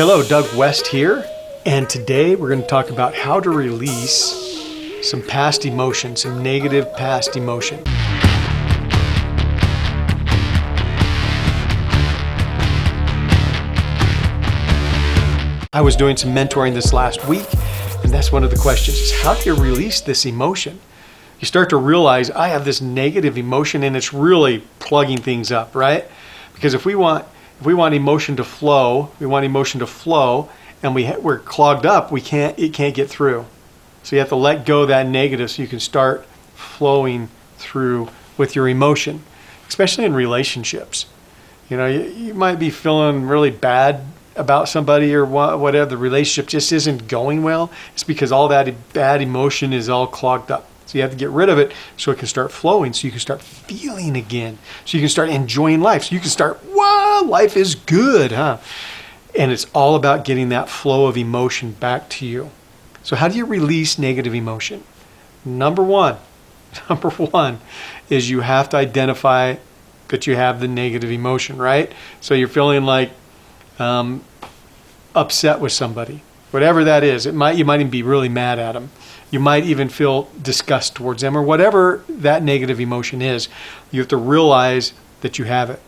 Hello, Doug West here, and today we're going to talk about how to release some past emotion, some negative past emotion. I was doing some mentoring this last week, and that's one of the questions is how do you release this emotion? You start to realize I have this negative emotion and it's really plugging things up, right? Because if we want emotion to flow, and we're clogged up, it can't get through. So you have to let go of that negative so you can start flowing through with your emotion, especially in relationships. You know, you might be feeling really bad about somebody or whatever, the relationship just isn't going well. It's because all that bad emotion is all clogged up. So you have to get rid of it so it can start flowing, so you can start feeling again, so you can start enjoying life, so you can start, wow, life is good, huh? And it's all about getting that flow of emotion back to you. So how do you release negative emotion? Number one is you have to identify that you have the negative emotion, right? So you're feeling like upset with somebody, whatever that is. You might even be really mad at them. You might even feel disgust towards them, or whatever that negative emotion is. You have to realize that you have it.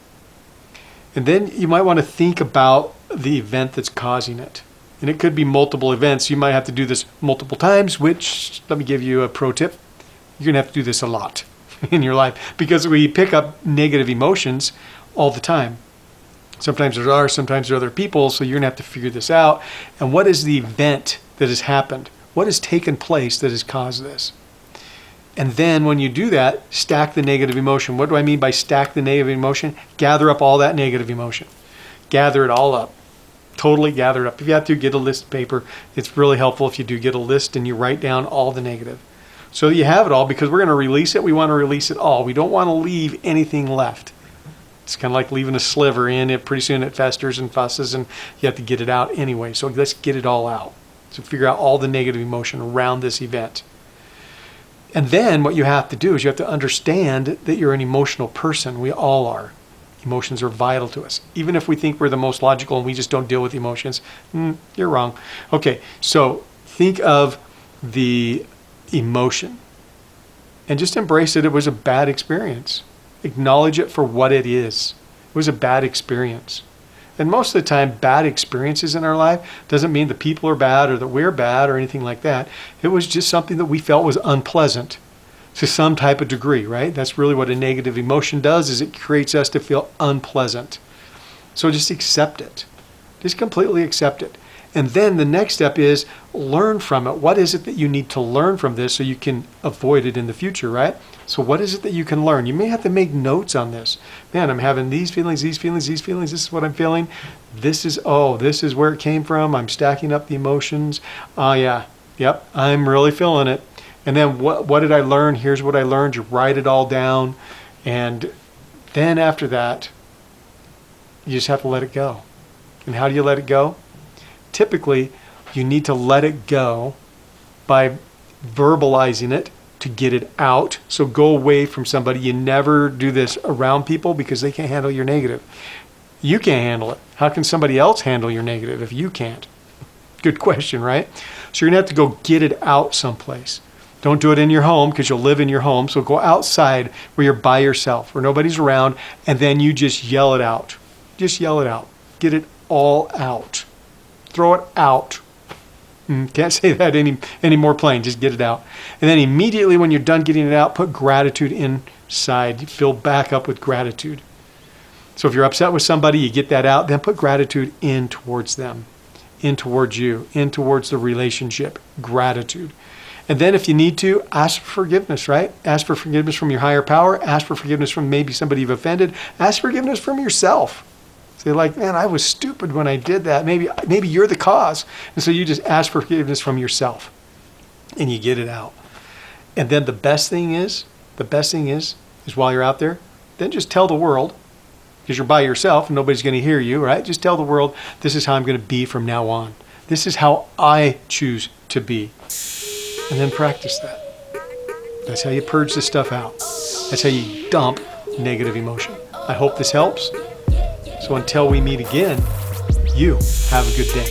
And then you might want to think about the event that's causing it. And it could be multiple events. You might have to do this multiple times, which, let me give you a pro tip. You're going to have to do this a lot in your life because we pick up negative emotions all the time. Sometimes there are, sometimes there are other people, so you're going to have to figure this out. And what is the event that has happened? What has taken place that has caused this? And then when you do that, stack the negative emotion. What do I mean by stack the negative emotion? Gather up all that negative emotion. Gather it all up. Totally gather it up. If you have to, get a list of paper. It's really helpful if you do get a list and you write down all the negative. So you have it all because we're going to release it. We want to release it all. We don't want to leave anything left. It's kind of like leaving a sliver in it. Pretty soon it festers and fusses and you have to get it out anyway. So let's get it all out. So figure out all the negative emotion around this event. And then what you have to do is you have to understand that you're an emotional person. We all are. Emotions are vital to us. Even if we think we're the most logical and we just don't deal with emotions, you're wrong. Okay, so think of the emotion and just embrace it. It was a bad experience. Acknowledge it for what it is. It was a bad experience. And most of the time, bad experiences in our life doesn't mean the people are bad or that we're bad or anything like that. It was just something that we felt was unpleasant to some type of degree, right? That's really what a negative emotion does, is it creates us to feel unpleasant. So just accept it. Just completely accept it. And then the next step is learn from it. What is it that you need to learn from this so you can avoid it in the future, right? So what is it that you can learn? You may have to make notes on this. Man, I'm having these feelings. This is what I'm feeling. This is where it came from. I'm stacking up the emotions. Yep, I'm really feeling it. And then what did I learn? Here's what I learned. You write it all down. And then after that, you just have to let it go. And how do you let it go? Typically, you need to let it go by verbalizing it to get it out. So go away from somebody. You never do this around people because they can't handle your negative. You can't handle it. How can somebody else handle your negative if you can't? Good question, right? So you're going to have to go get it out someplace. Don't do it in your home because you'll live in your home. So go outside where you're by yourself, where nobody's around, and then you just yell it out. Just yell it out. Get it all out. Throw it out. Can't say that any more plain. Just get it out. And then immediately when you're done getting it out, put gratitude inside. You fill back up with gratitude. So if you're upset with somebody, you get that out, then put gratitude in towards them, in towards you, in towards the relationship. Gratitude. And then if you need to, ask for forgiveness, right? Ask for forgiveness from your higher power. Ask for forgiveness from maybe somebody you've offended. Ask forgiveness from yourself. Say like, man, I was stupid when I did that. Maybe you're the cause. And so you just ask for forgiveness from yourself and you get it out. And then the best thing is while you're out there, then just tell the world, because you're by yourself and nobody's going to hear you, right? Just tell the world, this is how I'm going to be from now on. This is how I choose to be. And then practice that. That's how you purge this stuff out. That's how you dump negative emotion. I hope this helps. So until we meet again, You have a good day.